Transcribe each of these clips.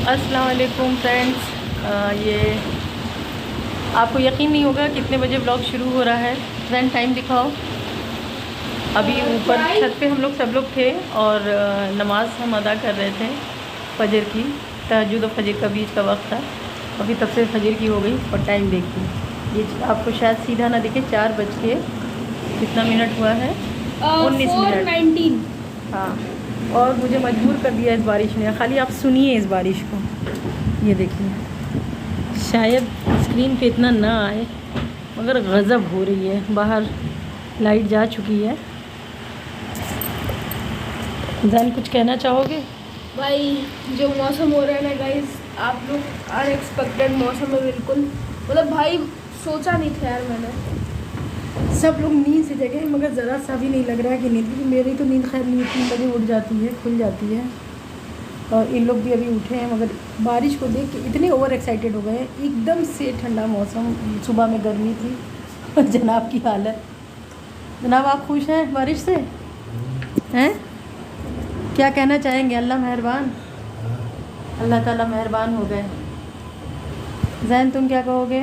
अस्सलाम वालेकुम फ्रेंड्स। ये आपको यकीन नहीं होगा कितने बजे व्लॉग शुरू हो रहा है। फ्रेंड टाइम दिखाओ। अभी ऊपर छत पे हम लोग सब लोग थे और नमाज हम अदा कर रहे थे फजर की। तहज्जुद और फजर का बीच का वक्त था। अभी तब से फजर की हो गई और टाइम देखिए, ये आपको शायद सीधा ना दिखे, 4 बज के कितना मिनट हुआ है, 19 मिनट। हाँ, और मुझे मजबूर कर दिया इस बारिश ने। खाली आप सुनिए इस बारिश को, ये देखिए। शायद स्क्रीन पे इतना ना आए मगर गज़ब हो रही है। बाहर लाइट जा चुकी है। जान कुछ कहना चाहोगे? भाई जो मौसम हो रहा है ना गाइस, आप लोग अनएक्सपेक्टेड मौसम है बिल्कुल। मतलब भाई सोचा नहीं था यार मैंने। सब लोग नींद से जगह हैं मगर ज़रा सा भी नहीं लग रहा है कि नींद, क्योंकि मेरी तो नींद खैर नहीं 3 बजे उठ जाती है, खुल जाती है। और इन लोग भी अभी उठे हैं मगर बारिश को देख के इतने ओवर एक्साइटेड हो गए। एकदम से ठंडा मौसम, सुबह में गर्मी थी और जनाब की हालत। जनाब आप खुश हैं बारिश से? हैं? क्या कहना चाहेंगे? अल्लाह मेहरबान, अल्लाह ताला मेहरबान हो गए। जैन तुम क्या कहोगे?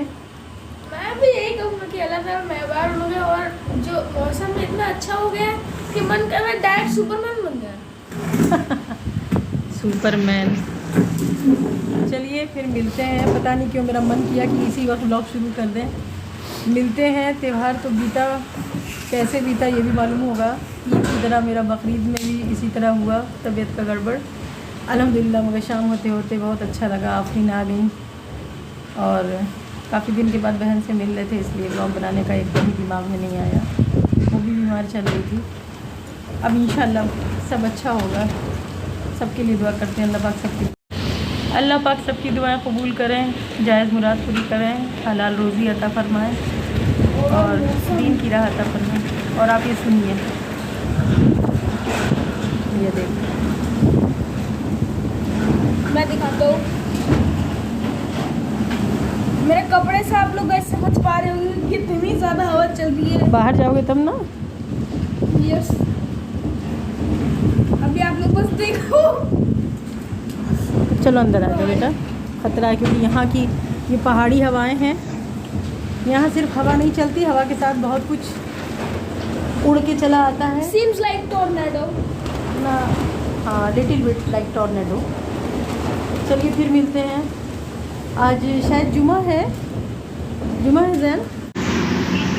मैं भी यही कहूँगा कि अल्लाह ताला मेहरबान हो गया। और जो मौसम इतना अच्छा हो गया कि मन कर रहा है डायरेक्ट सुपरमैन बन गया। सुपरमैन। चलिए फिर मिलते हैं। पता नहीं क्यों मेरा मन किया कि इसी वक्त व्लॉग शुरू कर दें। मिलते हैं। त्यौहार तो बीता, कैसे बीता ये भी मालूम होगा। ईद की तरह मेरा बकरीद में भी इसी तरह हुआ, तबीयत का गड़बड़। अल्हम्दुलिल्लाह मगर शाम होते होते बहुत अच्छा लगा, आफरीन आ गई। और काफ़ी दिन के बाद बहन से मिल रहे थे, इसलिए व्लॉग बनाने का एकदम ही दिमाग में नहीं आया। वो भी बीमार चल रही थी। अब इंशाल्लाह सब अच्छा होगा। सबके लिए दुआ करते हैं। अल्लाह पाक सबकी दुआएं कबूल करें, जायज़ मुराद पूरी करें, हलाल रोज़ी अता फरमाएं और दीन की राह अता फरमाएं। और आप ये सुनिए, ये देखिए, मैं दिखाता हूँ मेरे कपड़े से। आप लोग ऐसे समझ पा रहे होंगे कि इतनी ज़्यादा हवा चल रही है। बाहर जाओगे तब ना। यस, अभी आप लोग बस देखो। चलो अंदर आ जाओ बेटा, ख़तरा है क्योंकि यहाँ की ये पहाड़ी हवाएं हैं। यहाँ सिर्फ हवा नहीं चलती, हवा के साथ बहुत कुछ उड़ के चला आता है। सीम्स लाइक टॉर्नेडो ना। हाँ, लिटिल बिट लाइक टॉर्नेडो। चलिए फिर मिलते हैं। आज शायद जुमा है जैन।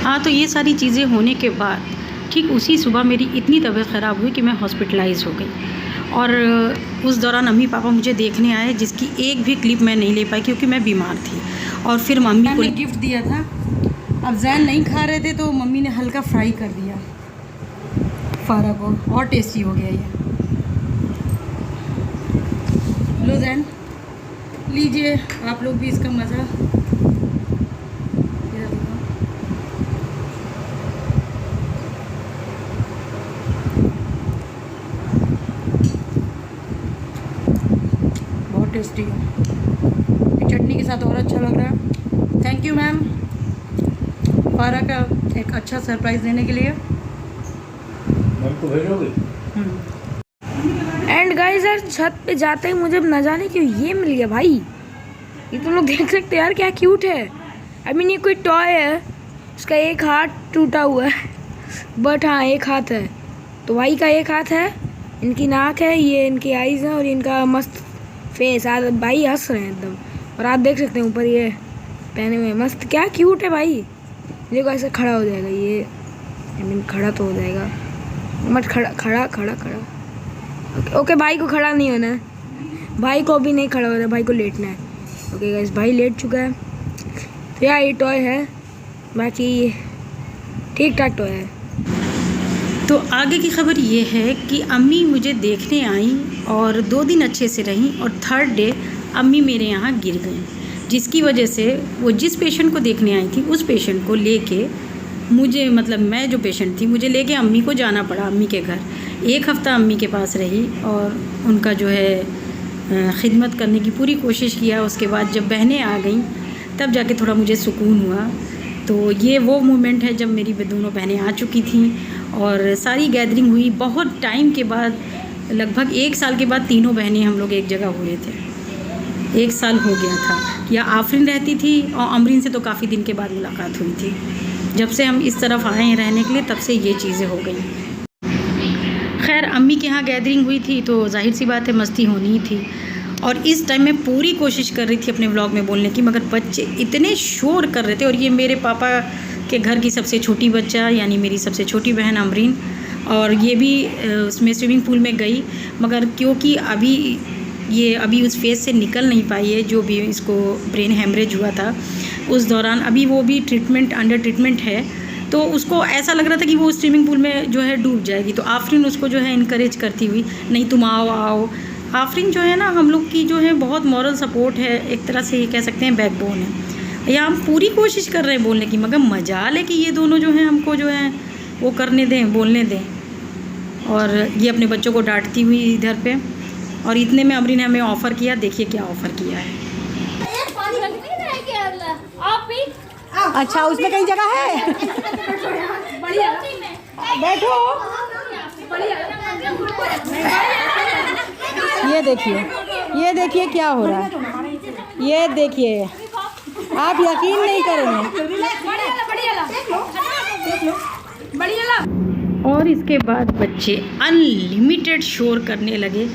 हाँ, तो ये सारी चीज़ें होने के बाद ठीक उसी सुबह मेरी इतनी तबीयत ख़राब हुई कि मैं हॉस्पिटलाइज हो गई। और उस दौरान अम्मी पापा मुझे देखने आए, जिसकी एक भी क्लिप मैं नहीं ले पाई क्योंकि मैं बीमार थी। और फिर मम्मी को गिफ्ट दिया था। अब जैन नहीं खा रहे थे तो मम्मी ने हल्का फ्राई कर दिया फारा को, और टेस्टी हो गया ये। लो जैन, लीजिए आप लोग भी इसका मज़ा। बहुत टेस्टी है, चटनी के साथ और अच्छा लग रहा है। थैंक यू मैम, फारा का एक अच्छा सरप्राइज़ देने के लिए। को भेजोगे? एंड गाइस यार, छत पे जाते ही मुझे न जाने क्यों ये मिल गया भाई। ये तुम लोग देख सकते हो यार, क्या क्यूट है। आई मीन ये कोई टॉय है, इसका एक हाथ टूटा हुआ है बट हाँ एक हाथ है। तो भाई का एक हाथ है, इनकी नाक है, ये इनकी आईज है और इनका मस्त फेस। आज भाई हंस रहे हैं एकदम। और आप देख सकते हैं ऊपर ये पहने हुए मस्त, क्या क्यूट है भाई। देखो ऐसे खड़ा हो जाएगा ये, आई मीन खड़ा तो हो जाएगा, मत खड़ा खड़ा खड़ा खड़ा। ओके भाई को खड़ा नहीं होना है, भाई को अभी नहीं खड़ा होना है, भाई को लेटना है। ओके गाइस, भाई लेट चुका है। तो यार ये टॉय है, बाकी ठीक ठाक टॉय है। तो आगे की खबर ये है कि अम्मी मुझे देखने आई और 2 दिन अच्छे से रहीं और 3rd डे अम्मी मेरे यहाँ गिर गई, जिसकी वजह से वो जिस पेशेंट को देखने आई थी उस पेशेंट को लेके मुझे, मतलब मैं जो पेशेंट थी, मुझे लेके अम्मी को जाना पड़ा अम्मी के घर। 1 हफ़्ता अम्मी के पास रही और उनका जो है खिदमत करने की पूरी कोशिश किया। उसके बाद जब बहनें आ गईं तब जाके थोड़ा मुझे सुकून हुआ। तो ये वो मोमेंट है जब मेरी दोनों बहनें आ चुकी थीं और सारी गैदरिंग हुई। बहुत टाइम के बाद, लगभग 1 साल के बाद तीनों बहनें हम लोग एक जगह हुए थे। 1 साल हो गया था। या आफरीन रहती थी और अमरीन से तो काफ़ी दिन के बाद मुलाकात हुई थी। जब से हम इस तरफ आए हैं रहने के लिए तब से ये चीज़ें हो गई। खैर अम्मी के यहाँ गैदरिंग हुई थी तो जाहिर सी बात है मस्ती होनी ही थी। और इस टाइम मैं पूरी कोशिश कर रही थी अपने व्लॉग में बोलने की, मगर बच्चे इतने शोर कर रहे थे। और ये मेरे पापा के घर की सबसे छोटी बच्चा यानी मेरी सबसे छोटी बहन अमरीन, और ये भी उसमें स्विमिंग पूल में गई, मगर क्योंकि अभी उस फेज़ से निकल नहीं पाई है जो भी इसको ब्रेन हेमरेज हुआ था उस दौरान। अभी वो भी अंडर ट्रीटमेंट है, तो उसको ऐसा लग रहा था कि वो स्विमिंग पूल में जो है डूब जाएगी। तो आफरीन उसको जो है इनकरेज करती हुई, नहीं तुम आओ। आफरीन जो है ना हम लोग की जो है बहुत मॉरल सपोर्ट है, एक तरह से ये कह सकते हैं बैकबोन है। या हम पूरी कोशिश कर रहे हैं बोलने की, मगर मजाल है कि ये दोनों जो हैं हमको जो है वो करने दें, बोलने दें। और ये अपने बच्चों को डांटती हुई इधर पे। और इतने में अमरीन ने हमें ऑफ़र किया, देखिए क्या ऑफ़र किया है। अच्छा उसमें कई जगह है, बैठो। ये देखिए क्या हो रहा है, ये देखिए, आप यकीन नहीं करेंगे। और इसके बाद बच्चे अनलिमिटेड शोर करने लगे।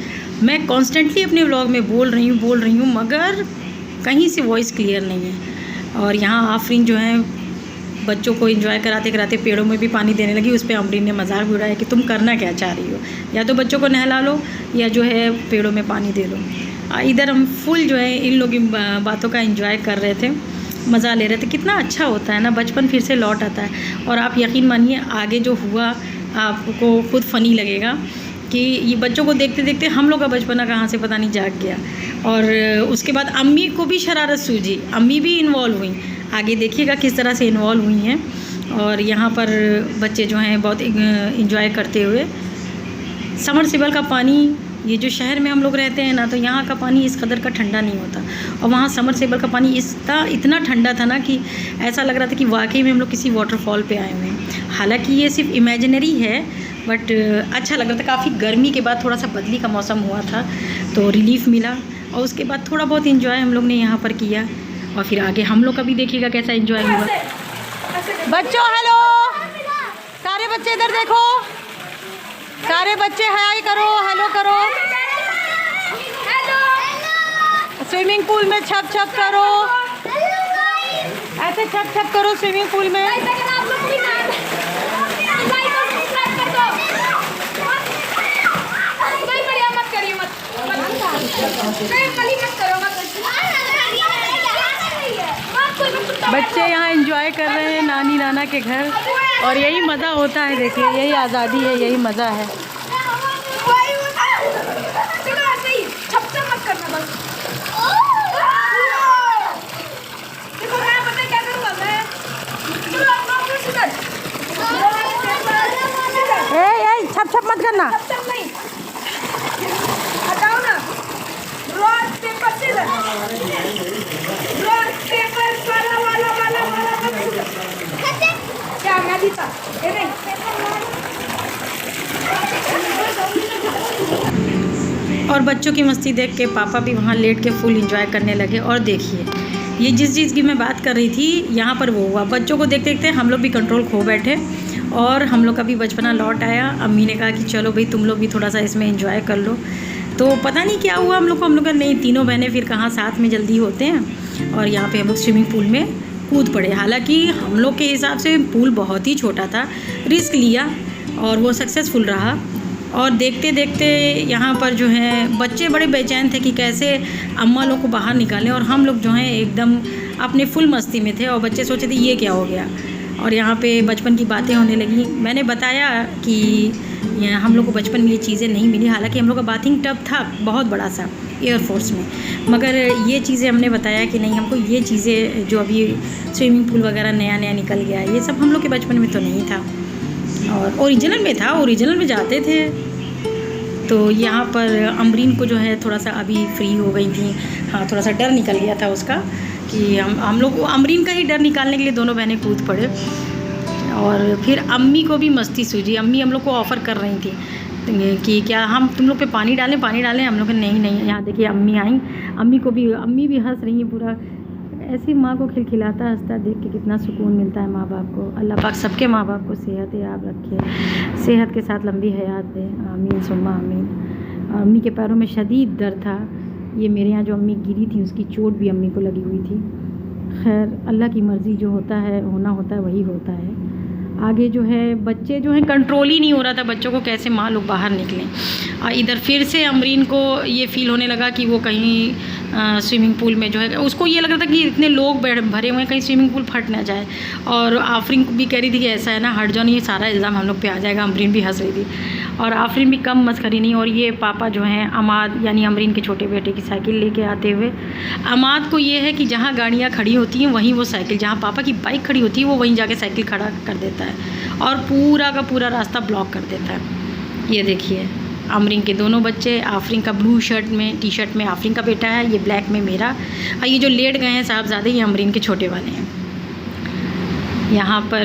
मैं कॉन्स्टेंटली अपने व्लॉग में बोल रही हूँ मगर कहीं से वॉइस क्लियर नहीं है। और यहाँ आफरीन जो है बच्चों को एंजॉय कराते कराते पेड़ों में भी पानी देने लगी। उस पर अमरीन ने मजाक भी उड़ाया कि तुम करना क्या चाह रही हो, या तो बच्चों को नहला लो या जो है पेड़ों में पानी दे लो। इधर हम फुल जो है इन लोगों की बातों का एंजॉय कर रहे थे, मज़ा ले रहे थे। कितना अच्छा होता है ना, बचपन फिर से लौट आता है। और आप यकीन मानिए आगे जो हुआ आपको खुद फ़नी लगेगा कि ये बच्चों को देखते देखते हम लोग का बचपना कहाँ से पता नहीं जाग गया। और उसके बाद अम्मी को भी शरारत सूझी, अम्मी भी इन्वॉल्व हुई। आगे देखिएगा किस तरह से इन्वॉल्व हुई हैं। और यहाँ पर बच्चे जो हैं बहुत इंजॉय करते हुए। समरसेबल का पानी, ये जो शहर में हम लोग रहते हैं ना, तो यहाँ का पानी इस कदर का ठंडा नहीं होता, और वहाँ समरसेबल का पानी इतना ठंडा था ना कि ऐसा लग रहा था कि वाकई में हम लोग किसी वाटरफॉल पे आए हुए हैं। हालांकि ये सिर्फ इमेजिनरी है, बट अच्छा लग रहा था। काफ़ी गर्मी के बाद थोड़ा सा बदली का मौसम हुआ था तो रिलीफ मिला, और उसके बाद थोड़ा बहुत इंजॉय हम लोग ने यहाँ पर किया। और फिर आगे हम लोग का भी देखिएगा कैसा इंजॉय हुआ। बच्चों हेलो, सारे बच्चे इधर देखो, सारे बच्चे हाय करो, हेलो करो। स्विमिंग पूल में छप छप करो, ऐसे छप छप करो स्विमिंग पूल में। बच्चे यहाँ एंजॉय कर रहे हैं नानी नाना के घर, और यही मज़ा होता है। देखिए यही आज़ादी है, यही मज़ा है। ए छप छप मत करना। हटाओ ना, rock paper scissor, rock paper वाला क्या मैं दीता ये नहीं। और बच्चों की मस्ती देख के पापा भी वहाँ लेट के फुल एंजॉय करने लगे। और देखिए ये जिस चीज़ की मैं बात कर रही थी यहाँ पर वो हुआ। बच्चों को देखते देखते हम लोग भी कंट्रोल खो बैठे, और हम लोग का भी बचपना लौट आया। अम्मी ने कहा कि चलो भाई तुम लोग भी थोड़ा सा इसमें एंजॉय कर लो। तो पता नहीं क्या हुआ हम लोग का नहीं, तीनों बहनें फिर कहाँ साथ में जल्दी होते हैं। और यहाँ पे हम लोग स्विमिंग पूल में कूद पड़े। हालांकि हम लोग के हिसाब से पूल बहुत ही छोटा था, रिस्क लिया और वो सक्सेसफुल रहा। और देखते देखते यहाँ पर जो है बच्चे बड़े बेचैन थे कि कैसे अम्मा लोग को बाहर निकालें, और हम लोग जो हैं एकदम अपने फुल मस्ती में थे। और बच्चे सोचे थे ये क्या हो गया। और यहाँ पे बचपन की बातें होने लगी। मैंने बताया कि हम लोग को बचपन में ये चीज़ें नहीं मिली। हालांकि हम लोग का बाथिंग टब था बहुत बड़ा सा एयरफोर्स में, मगर ये चीज़ें हमने बताया कि नहीं, हमको ये चीज़ें जो अभी स्विमिंग पूल वगैरह नया नया निकल गया है ये सब हम लोग के बचपन में तो नहीं था, और ओरिजिनल में था, ओरिजिनल में जाते थे। तो यहाँ पर अमरीन को जो है थोड़ा सा अभी फ्री हो गई थी, हाँ थोड़ा सा डर निकल गया था उसका कि हम लोग अमरीन का ही डर निकालने के लिए दोनों बहनें कूद पड़े। और फिर अम्मी को भी मस्ती सूझी। अम्मी हम लोग को ऑफ़र कर रही थी कि क्या हम तुम लोग पे पानी डालें। हम लोग नहीं नहीं। यहाँ देखिए अम्मी आई, अम्मी भी हंस रही हैं पूरा। ऐसी माँ को खिलखिलाता हंसता देख के कितना सुकून मिलता है माँ बाप को। अल्लाह पाक सबके माँ बाप को सेहत याब रखे, सेहत के साथ लंबी हयात दे, आमीन सुम्मा आमीन। अम्मी के पैरों में शदीद दर्द था। ये मेरे यहाँ जो अम्मी गिरी थी उसकी चोट भी अम्मी को लगी हुई थी। खैर अल्लाह की मर्ज़ी, जो होता है होना होता है वही होता है। आगे जो है बच्चे जो हैं, कंट्रोल ही नहीं हो रहा था बच्चों को कैसे माँ लोग बाहर निकलें। इधर फिर से अमरीन को ये फ़ील होने लगा कि वो कहीं स्विमिंग पूल में जो है, उसको ये लग रहा था कि इतने लोग भरे हुए हैं कहीं स्विमिंग पूल फट ना जाए। और आफरीन भी कह रही थी कि ऐसा है ना, हट जाओ नहीं, ये सारा इल्ज़ाम हम लोग पे आ जाएगा। अमरीन भी हंस रही थी और आफरीन भी कम मस्करी नहीं। और ये पापा जो हैं अमाद यानी अमरीन के छोटे बेटे की साइकिल लेके आते हुए, अमाद को ये है कि जहाँ गाड़ियाँ खड़ी होती हैं वहीं वो साइकिल, जहाँ पापा की बाइक खड़ी होती है वो वहीं जाके साइकिल खड़ा कर देता है और पूरा का पूरा रास्ता ब्लॉक कर देता है। ये देखिए अमरीन के दोनों बच्चे, आफरीन का ब्लू टी शर्ट में आफरीन का बेटा है, ये ब्लैक में मेरा, और ये जो लेट गए हैं साहबजादे ये अमरीन के छोटे वाले हैं। यहाँ पर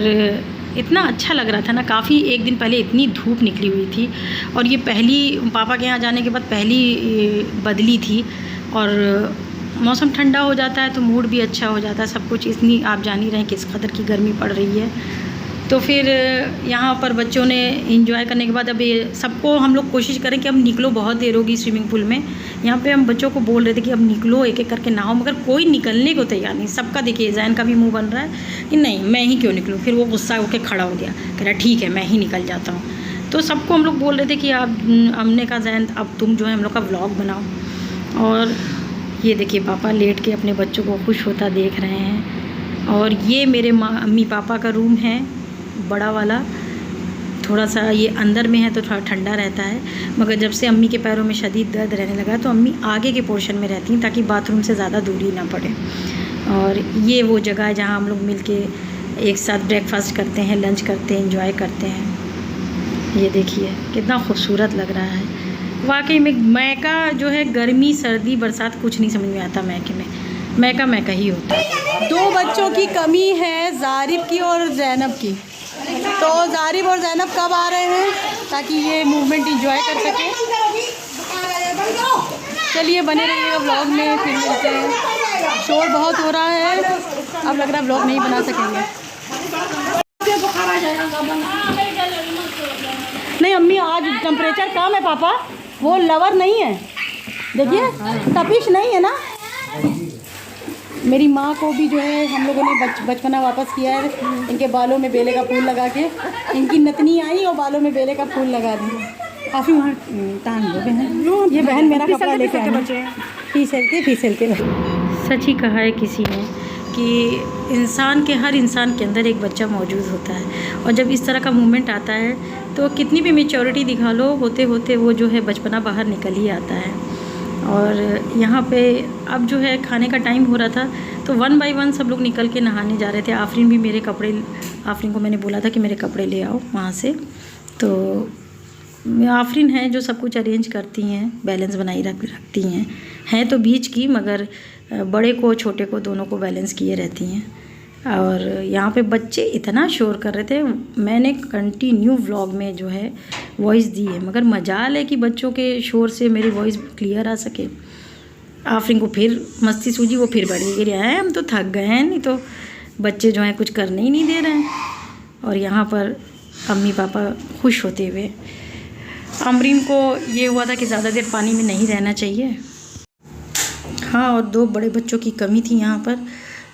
इतना अच्छा लग रहा था ना, काफ़ी एक दिन पहले इतनी धूप निकली हुई थी और ये पहली पापा के यहाँ जाने के बाद पहली बदली थी और मौसम ठंडा हो जाता है तो मूड भी अच्छा हो जाता है, सब कुछ। इतनी आप जान ही रहे हैं किस कदर की गर्मी पड़ रही है। तो फिर यहाँ पर बच्चों ने इंजॉय करने के बाद अब ये सबको हम लोग कोशिश करें कि अब निकलो, बहुत देर होगी स्विमिंग पूल में। यहाँ पे हम बच्चों को बोल रहे थे कि अब निकलो, एक एक करके नहाओ, मगर कोई निकलने को तैयार नहीं। सबका देखिए जैन का भी मुंह बन रहा है कि नहीं मैं ही क्यों निकलूँ। फिर वो गुस्सा होकर खड़ा हो गया, कह रहा ठीक है मैं ही निकल जाता हूँ। तो सबको हम लोग बोल रहे थे कि आप हमने कहा जैन अब तुम जो है हम लोग का व्लॉग बनाओ। और ये देखिए पापा लेट के अपने बच्चों को खुश होता देख रहे हैं। और ये मेरे मम्मी पापा का रूम है बड़ा वाला, थोड़ा सा ये अंदर में है तो थोड़ा ठंडा रहता है, मगर जब से अम्मी के पैरों में शदीद दर्द रहने लगा तो अम्मी आगे के पोर्शन में रहती हैं ताकि बाथरूम से ज़्यादा दूरी ना पड़े। और ये वो जगह है जहाँ हम लोग मिल के एक साथ ब्रेकफास्ट करते हैं, लंच करते हैं, एंजॉय करते हैं। ये देखिए कितना खूबसूरत लग रहा है वाकई में। मैका जो है गर्मी सर्दी बरसात कुछ नहीं समझ में आता मैके में, मैका ही होता है। दो बच्चों की कमी है, जारिब की और जैनब की। तो जारिब और जैनब कब आ रहे हैं ताकि ये मूवमेंट एंजॉय कर सकें। चलिए बने रहिएगा व्लॉग में, फिर मिलते हैं। शोर बहुत हो रहा है, अब लग रहा है व्लॉग नहीं बना सकेंगे। नहीं अम्मी आज टेम्परेचर कम है पापा, वो लवर नहीं है, देखिए तपिश नहीं है ना। मेरी माँ को भी जो है हम लोगों ने बचपना वापस किया है। इनके बालों में बेले का फूल लगा के, इनकी नतनी आई और बालों में बेले का फूल लगा दी। काफ़ी वहाँ तान हो बहन, ये बहन मेरा कपड़ा लेके आए फिसल के। सच ही कहा है किसी ने कि हर इंसान के अंदर एक बच्चा मौजूद होता है और जब इस तरह का मूवमेंट आता है तो कितनी भी मैच्योरिटी दिखा लो, होते होते वो जो है बचपना बाहर निकल ही आता है। और यहाँ पे अब जो है खाने का टाइम हो रहा था तो 1 बाय 1 सब लोग निकल के नहाने जा रहे थे। आफरीन भी मेरे कपड़े, आफरीन को मैंने बोला था कि मेरे कपड़े ले आओ वहाँ से, तो आफरीन है जो सब कुछ अरेंज करती हैं, बैलेंस बनाई रखती हैं तो बीच की, मगर बड़े को छोटे को दोनों को बैलेंस किए रहती हैं। और यहाँ पे बच्चे इतना शोर कर रहे थे, मैंने कंटिन्यू व्लॉग में जो है वॉइस दी है, मगर मजाल है कि बच्चों के शोर से मेरी वॉइस क्लियर आ सके। आफरीन को फिर मस्ती सूझी, वो फिर बढ़ी गिर आए, हम तो थक गए हैं, नहीं तो बच्चे जो हैं कुछ करने ही नहीं दे रहे हैं। और यहाँ पर अम्मी पापा खुश होते हुए, अमरीन को ये हुआ था कि ज़्यादा देर पानी में नहीं रहना चाहिए। हाँ, और 2 बड़े बच्चों की कमी थी यहाँ पर।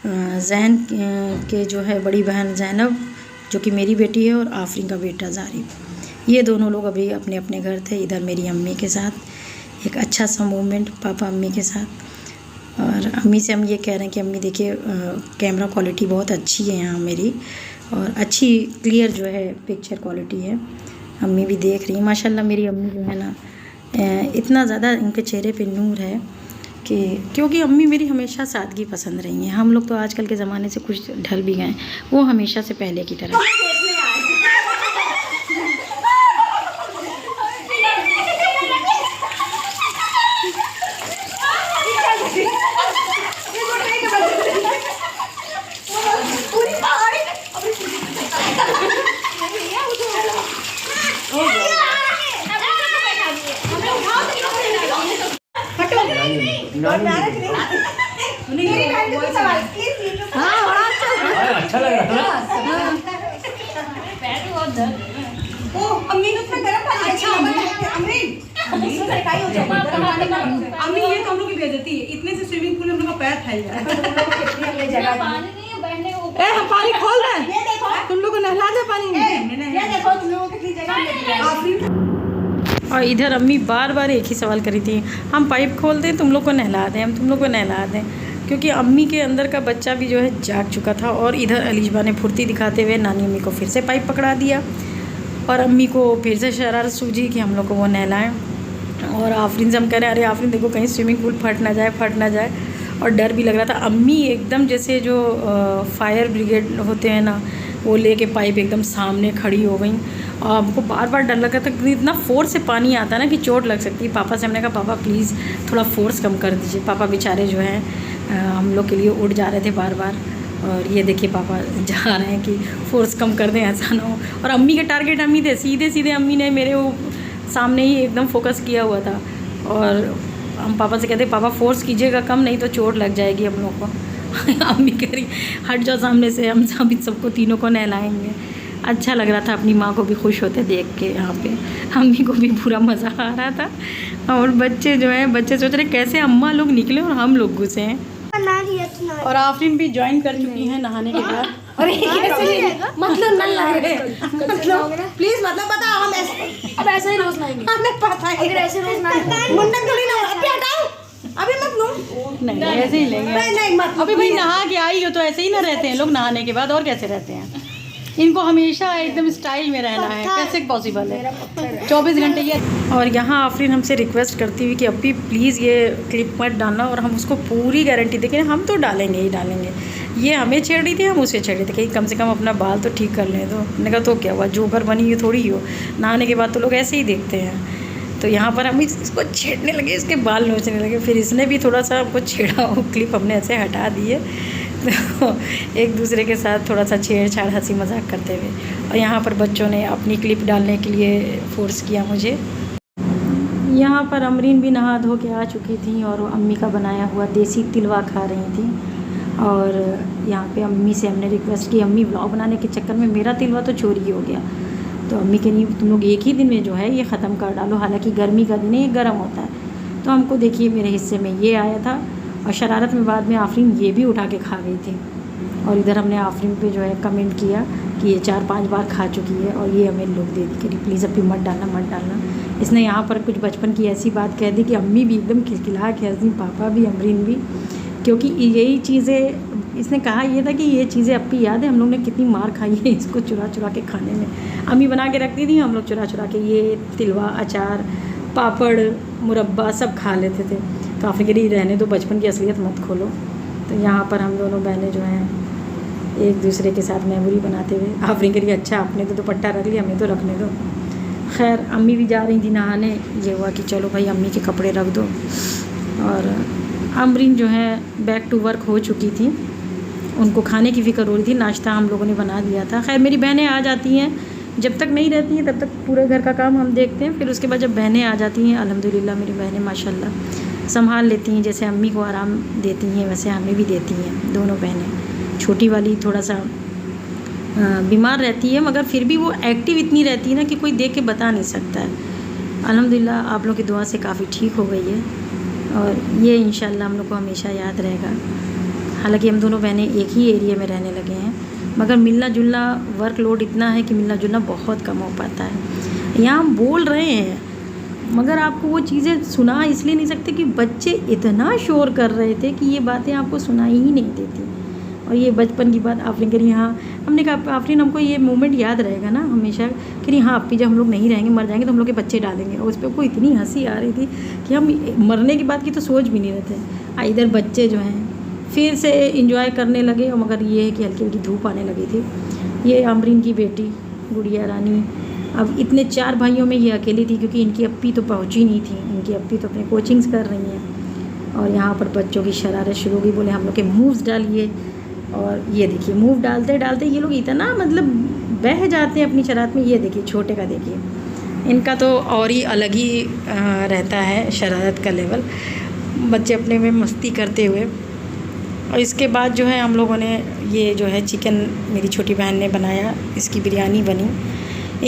जैन के जो है बड़ी बहन जैनब जो कि मेरी बेटी है, और आफरीन का बेटा जारिब, ये दोनों लोग अभी अपने अपने घर थे। इधर मेरी अम्मी के साथ एक अच्छा सा मूवमेंट पापा अम्मी के साथ। और अम्मी से हम ये कह रहे हैं कि अम्मी देखिए कैमरा क्वालिटी बहुत अच्छी है यहाँ मेरी, और अच्छी क्लियर जो है पिक्चर क्वालिटी है। अम्मी भी देख रही हैं माशाल्लाह। मेरी अम्मी जो है ना इतना ज़्यादा इनके चेहरे पे नूर है कि क्योंकि अम्मी मेरी हमेशा सादगी पसंद रही हैं। हम लोग तो आजकल के ज़माने से कुछ ढल भी गए, वो हमेशा से पहले की तरह। हाँ बड़ा अच्छा अच्छा लग रहा था ना। अम्मी ने उसमें गरम पानी अच्छा अम्मी ये तो हम लोग की बेइज्जती है, इतने से स्विमिंग पूल में हम लोग का पैर फैल जाए। हम पानी खोल रहे हैं, तुम लोग को नहला दे पानी में। ये देखो तुम लोगों कितनी जगह। और इधर अम्मी बार बार एक ही सवाल करी थी, हम पाइप खोल दें तुम लोग को नहला दें, हम तुम लोग को नहला दें, क्योंकि अम्मी के अंदर का बच्चा भी जो है जाग चुका था। और इधर अलीशबा ने फुर्ती दिखाते हुए नानी अम्मी को फिर से पाइप पकड़ा दिया और अम्मी को फिर से शरारत सूझी कि हम लोग को वो नहलाएं। और आफरीन से हम कह रहे हैं अरे आफरीन देखो कहीं स्विमिंग पूल फट ना जाए। और डर भी लग रहा था। अम्मी एकदम जैसे जो फायर ब्रिगेड होते हैं ना, वो लेके पाइप एकदम सामने खड़ी हो गई। और हमको बार बार डर लगा था कि इतना फोर्स से पानी आता है ना कि चोट लग सकती है। पापा से हमने कहा पापा प्लीज़ थोड़ा फोर्स कम कर दीजिए। पापा बेचारे जो हैं हम लोग के लिए उठ जा रहे थे बार बार। और ये देखिए पापा जा रहे हैं कि फोर्स कम कर दें, ऐसा ना हो। और अम्मी के टारगेट अम्मी थे, सीधे अम्मी ने मेरे वो सामने ही एकदम फोकस किया हुआ था। और हम पापा से कहते पापा फोर्स कीजिएगा कम, नहीं तो चोट लग जाएगी हम लोग को। अम्मी कह रही हट जाओ सामने से, हम सबको तीनों को नहलाएंगे। अच्छा लग रहा था, अपनी माँ को भी खुश होते देख के। यहाँ पे अम्मी को भी पूरा मज़ा आ रहा था। और बच्चे जो हैं बच्चे सोच रहे कैसे अम्मा लोग निकले और हम लोग घुसे हैं। और आफरीन भी ज्वाइन कर चुकी हैं नहाने के बाद। अरे मतलब नल लगे, मतलब प्लीज मतलब बताओ हम ऐसे अब ऐसा ही रोज नहाएंगे। हमें पता है अगर ऐसे रोज नहाएंगे मुंडन थोड़ी ना अभी हटाओ, अभी मत लो। नहीं ऐसे ही लेंगे। नहीं मत। अभी भाई नहा के आई हो तो ऐसे ही ना रहते हैं लोग नहाने के बाद, और कैसे रहते हैं? इनको हमेशा एकदम स्टाइल में रहना है, कैसे पॉसिबल है 24 घंटे ये। और यहाँ आफरीन हमसे रिक्वेस्ट करती हुई कि अभी प्लीज़ ये क्लिप मत डालना, और हम उसको पूरी गारंटी दें कि हम तो डालेंगे ही डालेंगे। ये हमें छेड़ रही थी, हम उसे छेड़ रहे थे कि कम से कम अपना बाल तो ठीक कर लें। तो मैंने कहा तो क्या हुआ, जोकर बनी हुई थोड़ी हो, नहाने के बाद तो लोग ऐसे ही देखते हैं। तो यहाँ पर हम इसको छेड़ने लगे, इसके बाल नोचने लगे। फिर इसने भी थोड़ा सा हमको छेड़ा, वो क्लिप हमने ऐसे हटा दिए। तो एक दूसरे के साथ थोड़ा सा छेड़छाड़ हंसी मजाक करते हुए। और यहाँ पर बच्चों ने अपनी क्लिप डालने के लिए फ़ोर्स किया मुझे। यहाँ पर अमरीन भी नहा धो के आ चुकी थी और अम्मी का बनाया हुआ देसी तिलवा खा रही थी। और यहाँ पे अम्मी से हमने रिक्वेस्ट की, अम्मी व्लॉग बनाने के चक्कर में मेरा तिलवा तो चोरी हो गया। तो अम्मी कह रही तुम लोग एक ही दिन में जो है ये ख़त्म कर डालो, हालांकि गर्मी का दिन है, ये गर्म होता है। तो हमको देखिए मेरे हिस्से में ये आया था, और शरारत में बाद में आफरीन ये भी उठा के खा गई थी। और इधर हमने आफरीन पे जो है कमेंट किया कि ये 4-5 बार खा चुकी है, और ये हमें लोग दे दी कि प्लीज़ अभी मत डालना। इसने यहाँ पर कुछ बचपन की ऐसी बात कह दी कि अम्मी भी एकदम खिलखिला के हंस दी, पापा भी, अमरीन भी, क्योंकि यही चीज़ें इसने कहा ये था कि ये चीज़ें अपनी याद है हम लोग ने कितनी मार खाई है इसको चुरा के खाने में। अम्मी बना के रखती थी, हम लोग चुरा के ये तिलवा, अचार, पापड़, मुरब्बा सब खा लेते थे। तो आफरीन कह रही रहने दो, बचपन की असलियत मत खोलो। तो यहाँ पर हम दोनों बहनें जो हैं एक दूसरे के साथ मेमोरी बनाते हुए, आफरीन कह रही अच्छा आपने तो दुपट्टा रख लिया, हमें तो रखने दो। खैर अम्मी भी जा रही थी नहाने, ये हुआ कि चलो भाई अम्मी के कपड़े रख दो। और अमरीन जो है बैक टू वर्क हो चुकी थी, उनको खाने की फ़िक्र हो रही थी, नाश्ता हम लोगों ने बना दिया था। खैर मेरी बहनें आ जाती हैं, जब तक नहीं रहती हैं तब तक पूरे घर का काम हम देखते हैं, फिर उसके बाद जब बहनें आ जाती हैं अल्हम्दुलिल्लाह मेरी बहनें माशाल्लाह संभाल लेती हैं। जैसे अम्मी को आराम देती हैं वैसे हमें भी देती हैं दोनों बहनें। छोटी वाली थोड़ा सा बीमार रहती है, मगर फिर भी वो एक्टिव इतनी रहती है ना कि कोई देख के बता नहीं सकता है। अल्हम्दुलिल्लाह आप लोग की दुआ से काफ़ी ठीक हो गई है, और ये इंशाल्लाह हम लोग को हमेशा याद रहेगा। हालांकि हम दोनों बहनें एक ही एरिया में रहने लगे हैं, मगर मिलना जुलना वर्कलोड इतना है कि मिलना जुलना बहुत कम हो पाता है। यहाँ हम बोल रहे हैं मगर आपको वो चीज़ें सुना इसलिए नहीं सकते कि बच्चे इतना शोर कर रहे थे कि ये बातें आपको सुनाई ही नहीं देती। और ये बचपन की बात आफरीन करी, हाँ हमने कहा आफरीन हमको ये मोमेंट याद रहेगा ना हमेशा, कि हाँ अप्पी जब हम लोग नहीं रहेंगे, मर जाएंगे तो हम लोग के बच्चे डालेंगे। और उस पर कोई इतनी हंसी आ रही थी कि हम मरने की बात की तो सोच भी नहीं रहे थे। इधर बच्चे जो हैं फिर से इंजॉय करने लगे, और मगर ये है कि हल्की हल्की धूप आने लगी थी। ये अमरीन की बेटी गुड़िया रानी, अब इतने 4 भाइयों में ये अकेली थी, क्योंकि इनकी अप्पी तो पहुंची नहीं थी, इनकी अप्पी तो अपने कोचिंग्स कर रही हैं। और यहाँ पर बच्चों की शरारत शुरू हो गई, बोले हम लोग के मूव्स डालिए। और ये देखिए मूव डालते डालते ये लोग इतना मतलब बह जाते हैं अपनी शरारत में। ये देखिए छोटे का देखिए, इनका तो और ही अलग ही रहता है शरारत का लेवल। बच्चे अपने में मस्ती करते हुए। और इसके बाद जो है हम लोगों ने ये जो है चिकन मेरी छोटी बहन ने बनाया, इसकी बिरयानी बनी,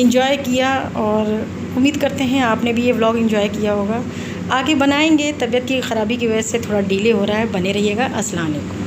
एंजॉय किया। और उम्मीद करते हैं आपने भी ये व्लॉग एंजॉय किया होगा। आगे बनाएंगे, तबीयत की ख़राबी की वजह से थोड़ा डिले हो रहा है, बने रहिएगा। अस्सलाम वालेकुम।